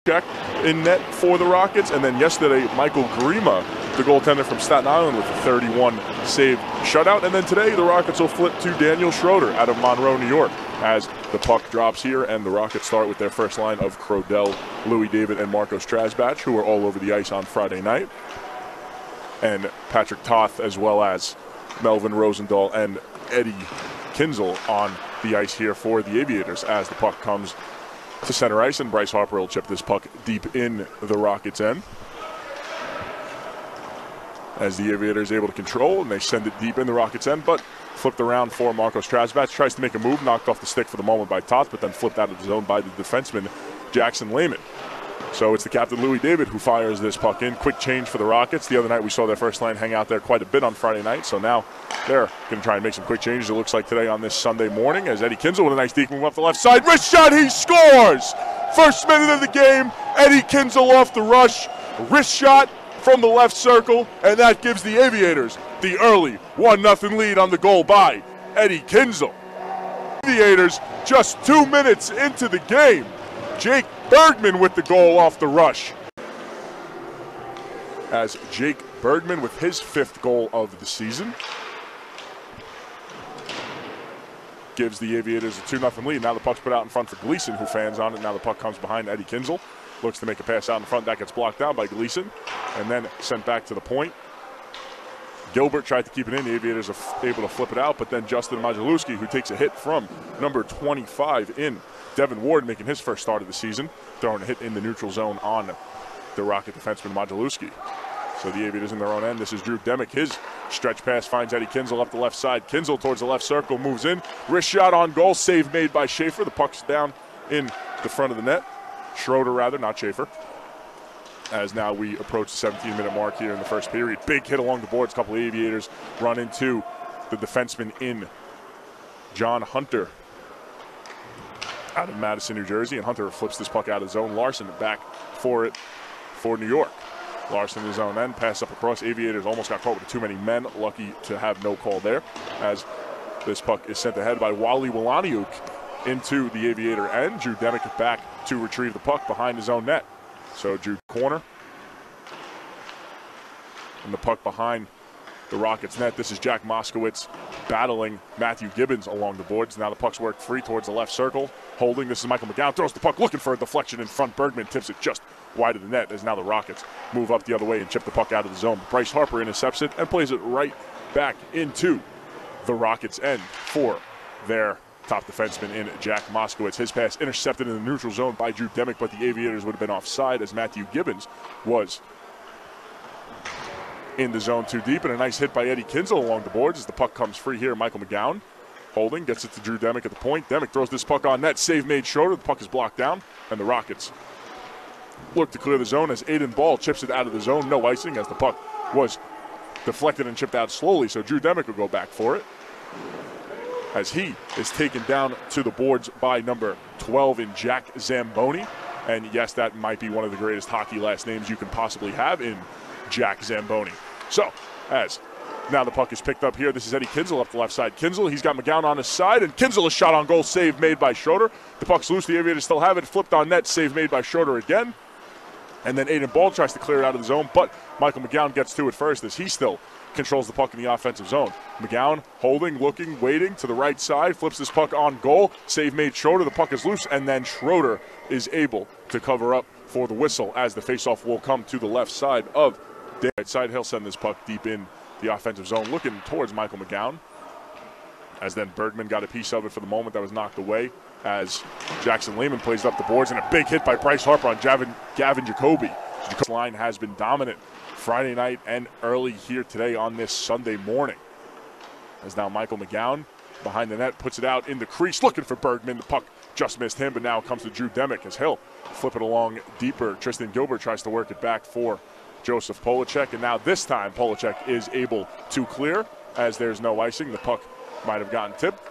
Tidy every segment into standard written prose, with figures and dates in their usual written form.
check in net for the Rockets. And then yesterday, Michael Grima, the goaltender from Staten Island, with a 31-save shutout. And then today, the Rockets will flip to Daniel Schroeder out of Monroe, New York, as the puck drops here, and the Rockets start with their first line of Crodell, Louis David, and Marcos Trasbach, who were all over the ice on Friday night. And Patrick Toth, as well as Melvin Rosendahl and Eddie Kinzel on the ice here for the Aviators as the puck comes to center ice, and Bryce Harper will chip this puck deep in the Rockets' end. As the Aviators able to control, and they send it deep in the Rockets' end, but flipped around for Marcos Trasbach. Tries to make a move, knocked off the stick for the moment by Toth, but then flipped out of the zone by the defenseman, Jackson Lehman. So it's the captain, Louis David, who fires this puck in. Quick change for the Rockets. The other night we saw their first line hang out there quite a bit on Friday night, so now they're going to try and make some quick changes, it looks like, today on this Sunday morning, as Eddie Kinzel with a nice deep move up the left side. Wrist shot, he scores! First minute of the game, Eddie Kinzel off the rush. Wrist shot from the left circle, and that gives the Aviators the early 1-0 lead on the goal by Eddie Kinzel. Aviators just 2 minutes into the game. Jake Bergman with the goal off the rush. As Jake Bergman with his 5th goal of the season gives the Aviators a 2-0 lead. Now the puck's put out in front for Gleason, who fans on it. Now the puck comes behind Eddie Kinzel. Looks to make a pass out in front. That gets blocked down by Gleason and then sent back to the point. Gilbert tried to keep it in. The Aviators are able to flip it out, but then Justin Majewski, who takes a hit from number 25 in Devin Ward, making his first start of the season, throwing a hit in the neutral zone on the Rocket defenseman Majewski. So the Aviators in their own end. This is Drew Demick. His stretch pass finds Eddie Kinzel up the left side. Kinzel towards the left circle, moves in. Wrist shot on goal. Save made by Schaefer. The puck's down in the front of the net. Schroeder, rather, not Schaefer. As now we approach the 17-minute mark here in the first period. Big hit along the boards. A couple of Aviators run into the defenseman in John Hunter out of Madison, New Jersey. And Hunter flips this puck out of zone. Larson back for it for New York. Larson his own end. Pass up across. Aviators almost got caught with too many men. Lucky to have no call there. As this puck is sent ahead by Wally Wolaniuk into the Aviator end. Drew Demick back to retrieve the puck behind his own net. So Drew corner. And the puck behind the Rockets net. This is Jack Moskowitz battling Matthew Gibbons along the boards. Now the puck's worked free towards the left circle. Holding. This is Michael McGowan. Throws the puck looking for a deflection in front. Bergman tips it just wide of the net as now the Rockets move up the other way and chip the puck out of the zone. Bryce Harper intercepts it and plays it right back into the Rockets' end for their top defenseman in Jack Moskowitz. His pass intercepted in the neutral zone by Drew Demick, but the Aviators would have been offside as Matthew Gibbons was in the zone too deep. And a nice hit by Eddie Kinzel along the boards as the puck comes free here. Michael McGowan holding, gets it to Drew Demick at the point. Demick throws this puck on net. Save made Schroeder. The puck is blocked down, and the Rockets look to clear the zone as Aiden Ball chips it out of the zone. No icing as the puck was deflected and chipped out slowly, so Drew Demick will go back for it as he is taken down to the boards by number 12 in Jack Zamboni. And yes, that might be one of the greatest hockey last names you can possibly have in Jack Zamboni. So, as now the puck is picked up here, this is Eddie Kinzel up the left side. Kinzel, he's got McGowan on his side, and Kinzel is shot on goal, save made by Schroeder. The puck's loose, the Aviators still have it, flipped on net, save made by Schroeder again. And then Aiden Ball tries to clear it out of the zone, but Michael McGowan gets to it first as he still controls the puck in the offensive zone. McGowan holding, looking, waiting to the right side, flips this puck on goal. Save made Schroeder, the puck is loose, and then Schroeder is able to cover up for the whistle as the faceoff will come to the left side of the right side. He'll send this puck deep in the offensive zone, looking towards Michael McGowan. As then Bergman got a piece of it for the moment that was knocked away as Jackson Lehman plays up the boards, and a big hit by Bryce Harper on Gavin Jacoby. The line has been dominant Friday night and early here today on this Sunday morning. As now Michael McGowan behind the net puts it out in the crease, looking for Bergman. The puck just missed him, but now it comes to Drew Demick as he'll flip it along deeper. Tristan Gilbert tries to work it back for Joseph Polacek, and now this time Polacek is able to clear as there's no icing. The puck might have gotten tipped.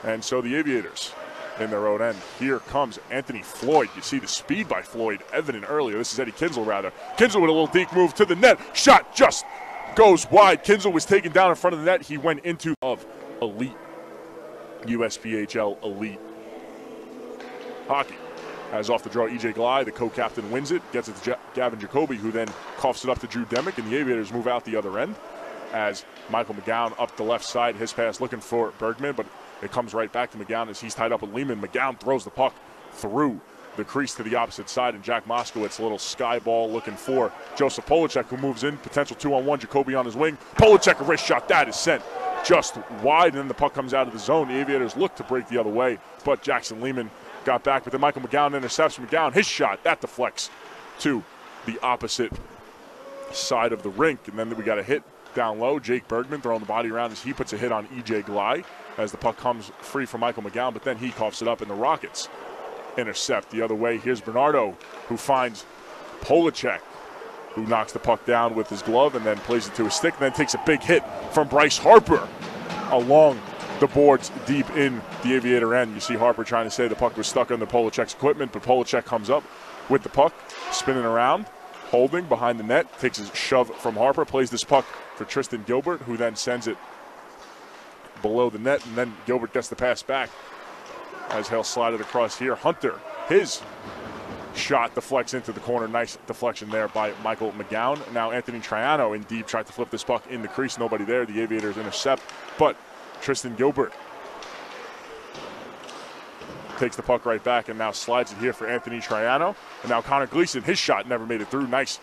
And so the Aviators in their own end. Here comes Anthony Floyd. You see the speed by Floyd evident earlier. This is Eddie Kinzel, rather. Kinzel with a little deep move to the net. Shot just goes wide. Kinzel was taken down in front of the net. He went into of elite USPHL elite hockey. As off the draw, E.J. Glide, the co-captain, wins it, gets it to Gavin Jacoby, who then coughs it up to Drew Demick, and the Aviators move out the other end. As Michael McGowan up the left side, his pass looking for Bergman, but it comes right back to McGowan as he's tied up with Lehman. McGowan throws the puck through the crease to the opposite side, and Jack Moskowitz, a little sky ball looking for Joseph Polacek, who moves in, potential 2-on-1, Jacoby on his wing. Polacek, a wrist shot, that is sent just wide, and then the puck comes out of the zone. The Aviators look to break the other way, but Jackson Lehman got back, but then Michael McGowan intercepts. McGowan, his shot, that deflects to the opposite side of the rink, and then we got a hit down low. Jake Bergman throwing the body around as he puts a hit on E.J. Glide as the puck comes free from Michael McGowan, but then he coughs it up, and the Rockets intercept the other way. Here's Bernardo, who finds Polacek, who knocks the puck down with his glove and then plays it to his stick, and then takes a big hit from Bryce Harper along the boards deep in the Aviator end. You see Harper trying to say the puck was stuck under Polacek's equipment, but Polacek comes up with the puck, spinning around, holding behind the net, takes a shove from Harper, plays this puck for Tristan Gilbert, who then sends it below the net, and then Gilbert gets the pass back as he'll slide it across here. Hunter, his shot deflects into the corner. Nice deflection there by Michael McGowan. Now Anthony Triano in deep tried to flip this puck in the crease. Nobody there. The Aviators intercept, but Tristan Gilbert takes the puck right back and now slides it here for Anthony Triano. And now Connor Gleason, his shot never made it through. Nice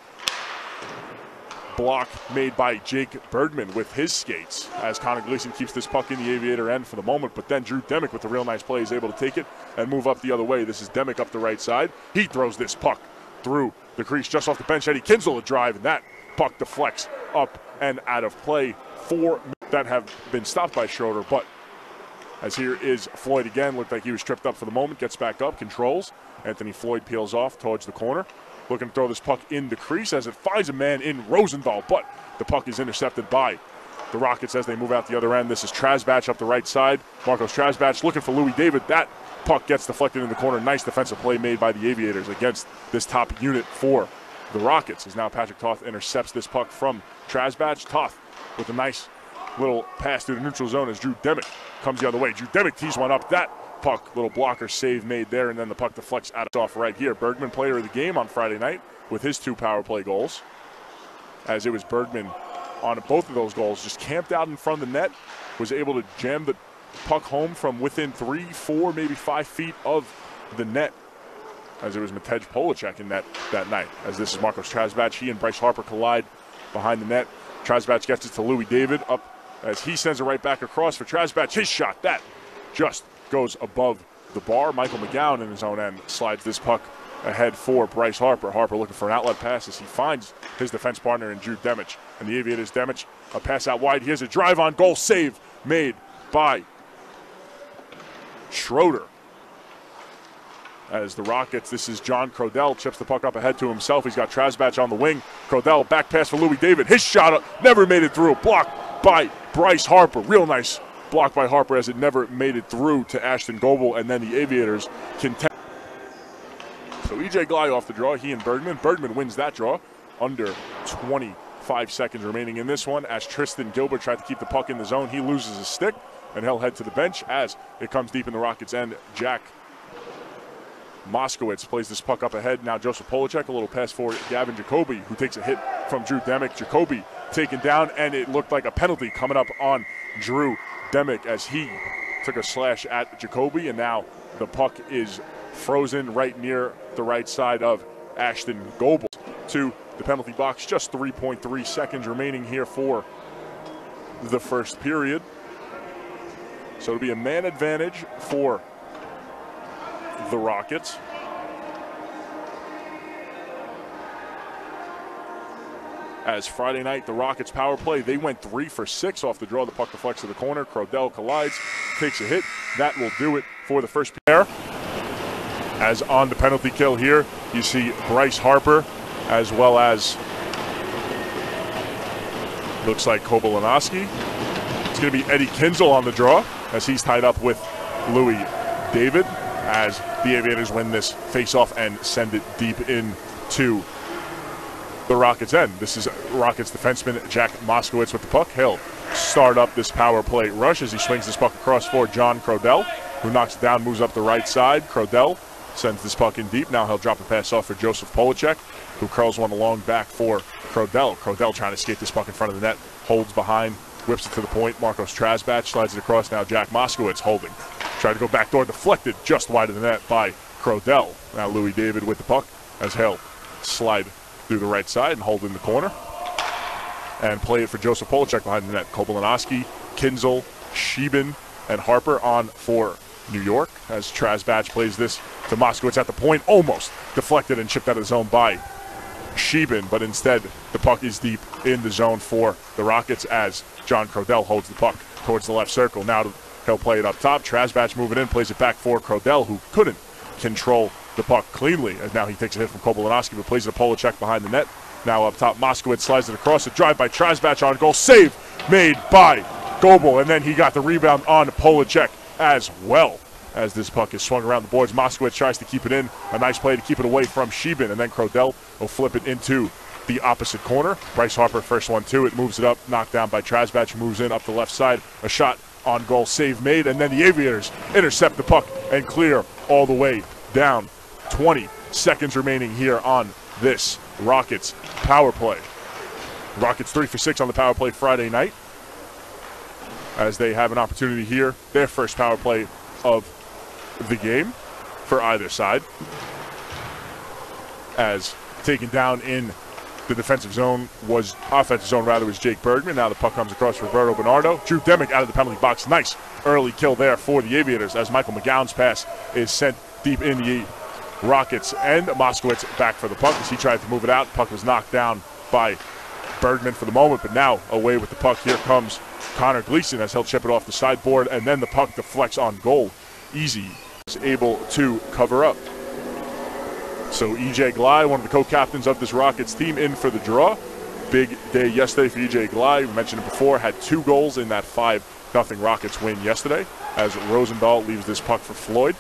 block made by Jake Bergman with his skates as Connor Gleason keeps this puck in the Aviator end for the moment, but then Drew Demick with a real nice play is able to take it and move up the other way. This is Demick up the right side. He throws this puck through the crease just off the bench. Eddie Kinsel a drive, and that puck deflects up and out of play. 4 that have been stopped by Schroeder, but as here is Floyd again. Looked like he was tripped up for the moment, gets back up, controls. Anthony Floyd peels off towards the corner, looking to throw this puck in the crease as it finds a man in Rosendahl, but the puck is intercepted by the Rockets as they move out the other end. This is Trasbach up the right side. Marcos Trasbach looking for Louis David. That puck gets deflected in the corner. Nice defensive play made by the Aviators against this top unit for the Rockets. As now Patrick Toth intercepts this puck from Trasbach. Toth with a nice little pass through the neutral zone as Drew Demick comes the other way. Drew Demick tees one up. That puck, little blocker save made there, and then the puck deflects out off right here. Bergman, player of the game on Friday night with his 2 power play goals, as it was Bergman on both of those goals, just camped out in front of the net, was able to jam the puck home from within 3, 4, maybe 5 feet of the net, as it was Matej Polacek in that night. As this is Marcos Trasbach, he and Bryce Harper collide behind the net. Trasbach gets it to Louis David up as he sends it right back across for Trasbach. His shot, that just goes above the bar. Michael McGowan in his own end slides this puck ahead for Bryce Harper. Harper looking for an outlet pass as he finds his defense partner in Drew Demick. And the Aviators, Demick, a pass out wide. Here's a drive on goal, save made by Schroeder. As the Rockets, this is John Crodell, chips the puck up ahead to himself. He's got Trasbach on the wing. Crodell, back pass for Louis David. His shot never made it through. Blocked by Bryce Harper. Real nice block by Harper as it never made it through to Ashton Goebel, and then the Aviators contest. So E.J. Glide off the draw, he and Bergman. Bergman wins that draw. Under 25 seconds remaining in this one as Tristan Gilbert tried to keep the puck in the zone. He loses his stick, and he'll head to the bench as it comes deep in the Rockets' end. Jack Moskowitz plays this puck up ahead. Now Joseph Polacek, a little pass for Gavin Jacoby, who takes a hit from Drew Demick. Jacoby taken down, and it looked like a penalty coming up on Drew Demick as he took a slash at Jacoby, and now the puck is frozen right near the right side of Ashton Goebel to the penalty box. Just 3.3 seconds remaining here for the first period. So it'll be a man advantage for the Rockets. As Friday night, the Rockets power play, they went 3 for 6 off the draw. The puck deflects to the corner. Crodell collides, takes a hit. That will do it for the first pair. As on the penalty kill here, you see Bryce Harper, as well as looks like Kobalanowski. It's going to be Eddie Kinsel on the draw as he's tied up with Louis David, as the Aviators win this face-off and send it deep into the Rockets' end. This is Rockets defenseman Jack Moskowitz with the puck. He'll start up this power play rush as he swings this puck across for John Crodell, who knocks it down, moves up the right side. Crodell sends this puck in deep. Now he'll drop a pass off for Joseph Polacek, who curls one along back for Crodell. Crodell trying to skate this puck in front of the net, holds behind, whips it to the point. Marcos Trasbach slides it across. Now Jack Moskowitz holding. Tried to go backdoor, deflected just wide of the net by Crodell. Now Louis David with the puck as he'll slide through the right side and hold in the corner. And play it for Joseph Polacek behind the net. Kobalinowski, Kinzel, Sheben, and Harper on for New York as Trasbach plays this to Moskowitz at the point. Almost deflected and chipped out of the zone by Sheben, but instead the puck is deep in the zone for the Rockets as John Crodell holds the puck towards the left circle. Now he'll play it up top. Trasbach moving in, plays it back for Crodell, who couldn't control the puck cleanly. And now he takes a hit from Kobalinowski, but plays it to Polacek behind the net. Now up top, Moskowitz slides it across. A drive by Trasbach on goal. Save made by Goebel, and then he got the rebound on Polacek as well. As this puck is swung around the boards, Moskowitz tries to keep it in. A nice play to keep it away from Sheben, and then Crodell will flip it into the opposite corner. Bryce Harper first one to it, moves it up, knocked down by Trasbach, moves in up the left side. A shot on goal, save made, and then the Aviators intercept the puck and clear all the way down. 20 seconds remaining here on this Rockets power play. Rockets 3 for 6 on the power play Friday night as they have an opportunity here, their first power play of the game for either side, as taken down in the offensive zone was Jake Bergman. Now the puck comes across for Roberto Bernardo. Drew Demick out of the penalty box. Nice early kill there for the Aviators as Michael McGowan's pass is sent deep in the Rockets end. Moskowitz back for the puck as he tried to move it out. Puck was knocked down by Bergman for the moment, but now away with the puck. Here comes Connor Gleason as he'll chip it off the sideboard, and then the puck deflects on goal. Easy is able to cover up. So E.J. Glei, one of the co-captains of this Rockets team, in for the draw. Big day yesterday for E.J. Glei. We mentioned it before, had 2 goals in that 5-0 Rockets win yesterday as Rosendahl leaves this puck for Floyd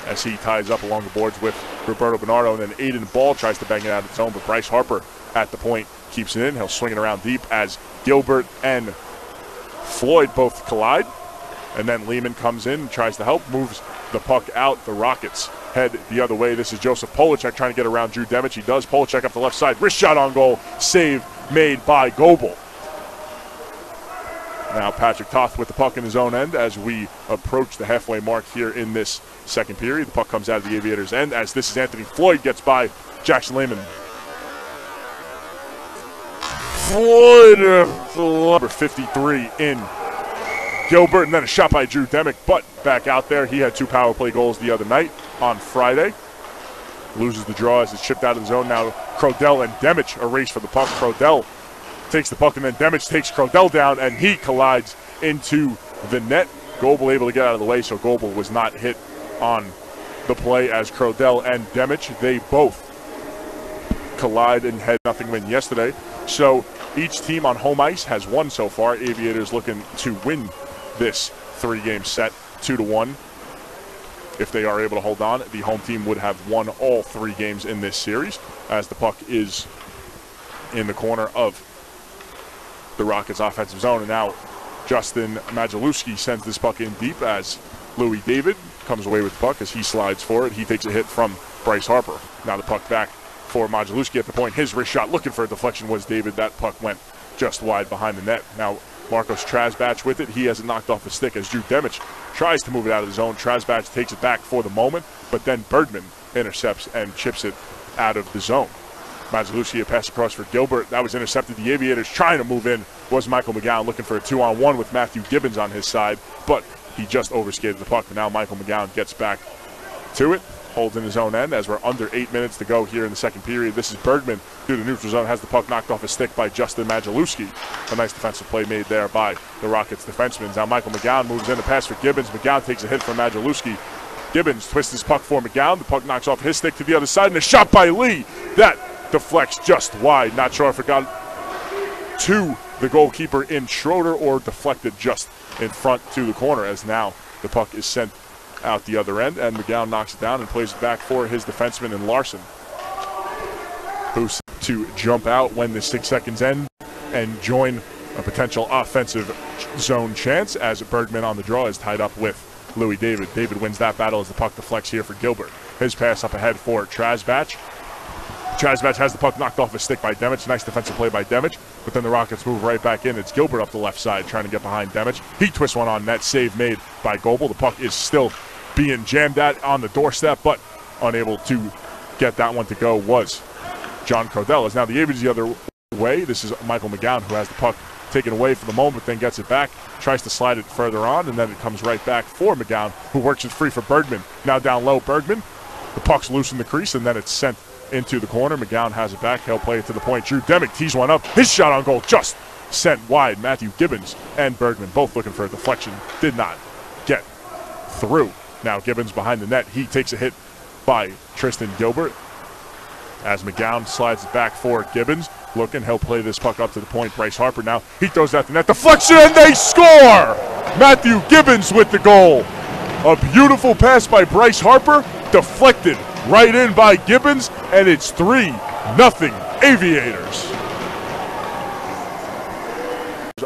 as he ties up along the boards with Roberto Bernardo, and then Aiden Ball tries to bang it out of its own, but Bryce Harper at the point keeps it in. He'll swing it around deep as Gilbert and Floyd both collide, and then Lehman comes in and tries to help, moves the puck out. The Rockets head the other way. This is Joseph Polacek trying to get around Drew Demick. He does. Polacek up the left side. Wrist shot on goal. Save made by Goebel. Now Patrick Toth with the puck in his own end as we approach the halfway mark here in this second period. The puck comes out of the Aviators' end as this is Anthony Floyd gets by Jackson Lehman. Floyd, number 53 in Gilbert, and then a shot by Drew Demick, but back out there. He had 2 power play goals the other night on Friday. Loses the draw as it's chipped out of the zone. Now Crodell and Demick a race for the puck. Crodell takes the puck, and then Demick takes Crodell down, and he collides into the net. Goebel able to get out of the way, so Goebel was not hit on the play as Crodell and Demick, they both collide and had nothing win yesterday. So each team on home ice has won so far. Aviators looking to win this 3-game set 2-1. If they are able to hold on, the home team would have won all 3 games in this series as the puck is in the corner of the Rockets' offensive zone. And now Justin Majalewski sends this puck in deep as Louis David comes away with the puck as he slides for it. He takes a hit from Bryce Harper. Now the puck back for Majalewski at the point. His wrist shot looking for a deflection was David. That puck went just wide behind the net. Now Marcos Trasbach with it. He has it knocked off the stick as Drew Demick tries to move it out of the zone. Trasbach takes it back for the moment, but then Bergman intercepts and chips it out of the zone. Majalewski a pass across for Gilbert. That was intercepted. The Aviators trying to move in was Michael McGowan looking for a 2-on-1 with Matthew Gibbons on his side, but he just overskated the puck. But now Michael McGowan gets back to it, holds in his own end as we're under 8 minutes to go here in the second period. This is Bergman through the neutral zone, has the puck knocked off his stick by Justin Majalewski. A nice defensive play made there by the Rockets defensemen. Now Michael McGowan moves in to pass for Gibbons. McGowan takes a hit from Majalewski. Gibbons twists his puck for McGowan. The puck knocks off his stick to the other side, and a shot by Lee. That deflects just wide. Not sure if it got to the goalkeeper in Schroeder or deflected just in front to the corner, as now the puck is sent out the other end, and McGowan knocks it down and plays it back for his defenseman in Larson, who's to jump out when the 6 seconds end and join a potential offensive zone chance as Bergman on the draw is tied up with Louis David. David wins that battle as the puck deflects here for Gilbert. His pass up ahead for Trasbach. Trasbach has the puck knocked off his stick by Demich. Nice defensive play by Demich, but then the Rockets move right back in. It's Gilbert up the left side trying to get behind Demich. He twists one on net. Save made by Goebel. The puck is still being jammed at on the doorstep, but unable to get that one to go was John Crodell. As now the Aviators the other way. This is Michael McGowan who has the puck taken away for the moment, but then gets it back, tries to slide it further on, and then it comes right back for McGowan, who works it free for Bergman. Now down low, Bergman. The puck's loose in the crease, and then it's sent into the corner. McGowan has it back. He'll play it to the point. Drew Demick tees one up. His shot on goal just sent wide. Matthew Gibbons and Bergman both looking for a deflection. Did not get through. Now Gibbons behind the net. He takes a hit by Tristan Gilbert. As McGowan slides it back for Gibbons. Looking, he'll play this puck up to the point. Bryce Harper now. He throws at the net. Deflection, and they score! Matthew Gibbons with the goal. A beautiful pass by Bryce Harper. Deflected right in by Gibbons, and it's 3-0 Aviators.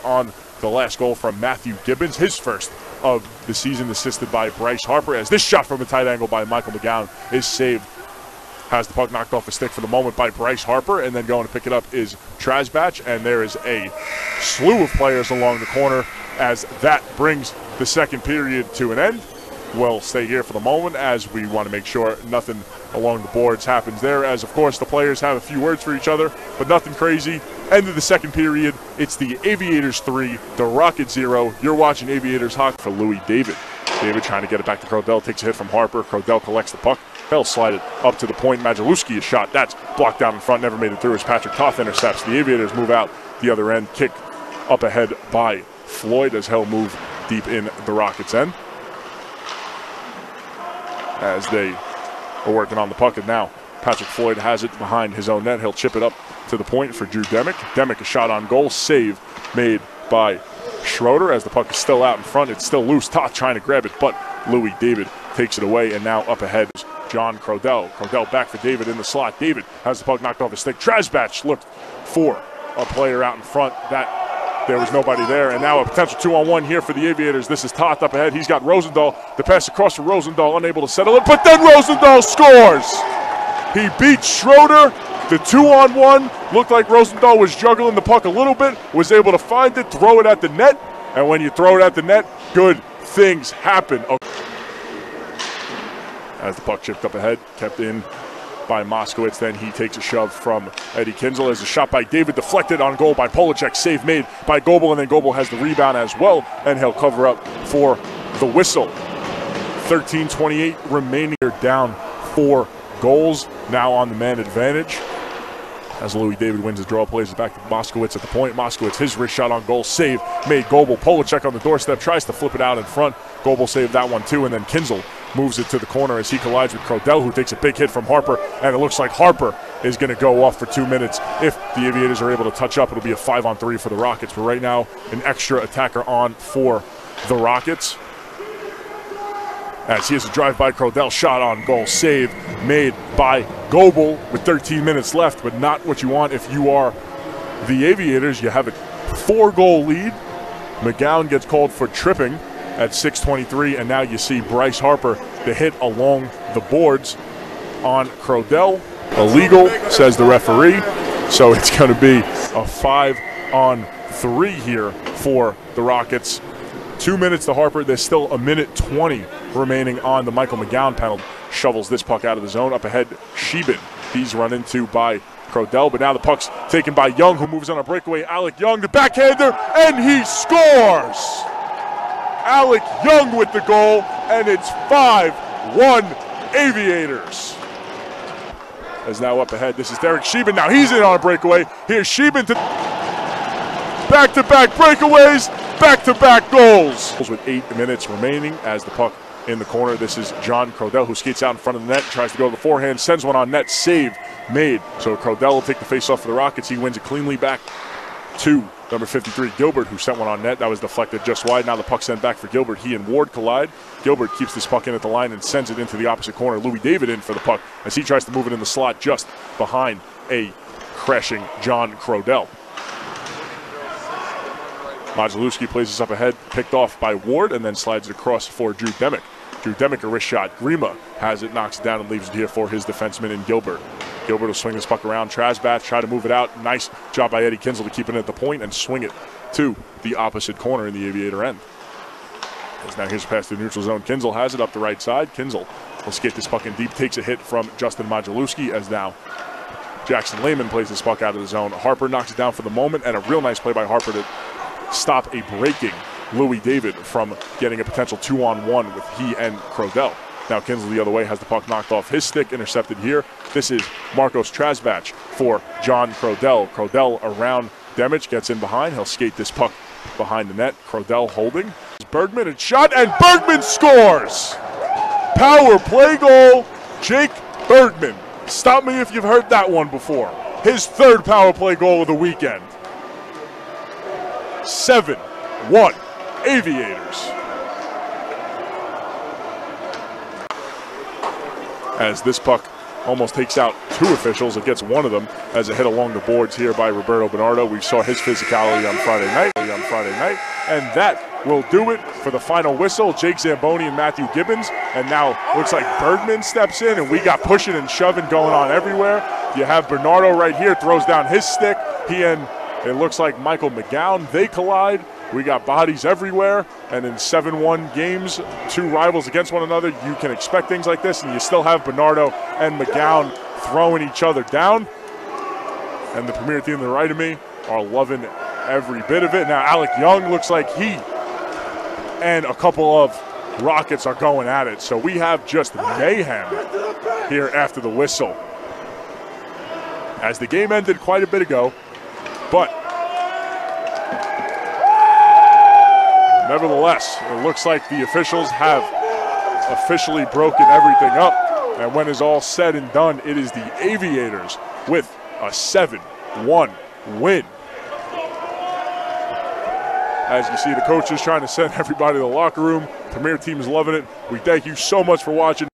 On the last goal from Matthew Gibbons, his first of the season, assisted by Bryce Harper, as this shot from a tight angle by Michael McGowan is saved. Has the puck knocked off a stick for the moment by Bryce Harper, and then going to pick it up is Trasbach, and there is a slew of players along the corner as that brings the second period to an end. We'll stay here for the moment as we want to make sure nothing along the boards happens there, as of course the players have a few words for each other, but nothing crazy. End of the second period. It's the Aviators 3, the Rockets 0. You're watching Aviators hockey for Louis David. David trying to get it back to Crodell, takes a hit from Harper. Crodell collects the puck. He'll slide it up to the point. Majalewski is shot. That's blocked down in front, never made it through as Patrick Toth intercepts. The Aviators move out the other end. Kick up ahead by Floyd as he'll move deep in the Rockets' end. As they are working on the puck, and now Patrick Floyd has it behind his own net. He'll chip it up to the point for Drew Demick. Demick, a shot on goal, save made by Schroeder as the puck is still out in front. It's still loose. Toth trying to grab it, but Louis David takes it away, and now up ahead is John Crodell. Crodell back for David in the slot. David has the puck knocked off his stick. Trasbach looked for a player out in front. There was nobody there, and now a potential 2-on-1 here for the Aviators. This is Toth up ahead. He's got Rosendahl. The pass across for Rosendahl, unable to settle it, but then Rosendahl scores! He beats Schroeder. The 2-on-1 looked like Rosendahl was juggling the puck a little bit, was able to find it, throw it at the net, and when you throw it at the net, good things happen. As the puck chipped up ahead, kept in by Moskowitz, then he takes a shove from Eddie Kinzel as a shot by David deflected on goal by Polacek. Save made by Goebel, and then Goebel has the rebound as well, and he'll cover up for the whistle. 13:28 remaining. They're down 4 goals, now on the man advantage. As Louis David wins the draw, plays it back to Moskowitz at the point. Moskowitz, his wrist shot on goal, save made Goebel. Polacek on the doorstep, tries to flip it out in front. Goebel saved that one too, and then Kinzel moves it to the corner as he collides with Crodell, who takes a big hit from Harper, and it looks like Harper is going to go off for 2 minutes. If the Aviators are able to touch up, it'll be a 5-on-3 for the Rockets, but right now an extra attacker on for the Rockets. As he has a drive by Crodell, shot on goal, save made by Goebel with 13 minutes left, but not what you want if you are the Aviators. You have a 4-goal lead. McGowan gets called for tripping at 6:23, and now you see Bryce Harper, the hit along the boards on Crodell. Illegal, says the referee, so it's going to be a 5-on-3 here for the Rockets. 2 minutes to Harper. There's still 1:20 remaining on the Michael McGowan penalty. Shovels this puck out of the zone. Up ahead, Sheben. He's run into by Crodell, but now the puck's taken by Young, who moves on a breakaway. Alec Young, the backhander, and he scores! Alec Young with the goal, and it's 5-1 Aviators. As now up ahead, this is Derek Sheben. Now he's in on a breakaway. Here's Sheben to back-to-back breakaways, back-to-back goals. With 8 minutes remaining as the puck in the corner. This is John Crodell, who skates out in front of the net, tries to go to the forehand, sends one on net, save made. So Crodell will take the face-off for the Rockets. He wins it cleanly back to number 53, Gilbert, who sent one on net. That was deflected just wide. Now the puck sent back for Gilbert. He and Ward collide. Gilbert keeps this puck in at the line and sends it into the opposite corner. Louis David in for the puck as he tries to move it in the slot just behind a crashing John Crodell. Modzelewski plays this up ahead, picked off by Ward, and then slides it across for Drew Demick. Drew Demick, a wrist shot. Grima has it, knocks it down, and leaves it here for his defenseman in Gilbert. Gilbert will swing this puck around. Trasbach try to move it out. Nice job by Eddie Kinsel to keep it at the point and swing it to the opposite corner in the Aviator end. As now here's a pass to the neutral zone. Kinsel has it up the right side. Kinsel will skate this puck in deep, takes a hit from Justin Modzelewski, as now Jackson Lehman plays this puck out of the zone. Harper knocks it down for the moment, and a real nice play by Harper to stop a breaking Louis David from getting a potential 2-on-1 with he and Crodell. Now Kinsel the other way has the puck knocked off his stick, intercepted here. This is Marcos Trasbach for John Crodell. Crodell around Demich, gets in behind. He'll skate this puck behind the net. Crodell holding. Bergman, and shot, and Bergman scores! Power play goal, Jake Bergman. Stop me if you've heard that one before. His third power play goal of the weekend. 7-1 Aviators. As this puck almost takes out two officials, it gets one of them as a hit along the boards here by Roberto Bernardo. We saw his physicality on Friday night, and that will do it for the final whistle. Jake Zamboni and Matthew Gibbons, and now looks like Bergman steps in, and we got pushing and shoving going on everywhere. You have Bernardo right here, throws down his stick. He and it looks like Michael McGowan, they collide. We got bodies everywhere, and in 7-1 games, two rivals against one another, you can expect things like this, and you still have Bernardo and McGowan throwing each other down. And the Premier team to the right of me are loving every bit of it. Now Alec Young looks like he and a couple of Rockets are going at it. So we have just mayhem here after the whistle. As the game ended quite a bit ago, but nevertheless, it looks like the officials have officially broken everything up. And when it's all said and done, it is the Aviators with a 7-1 win. As you see, the coach is trying to send everybody to the locker room. Premier team is loving it. We thank you so much for watching.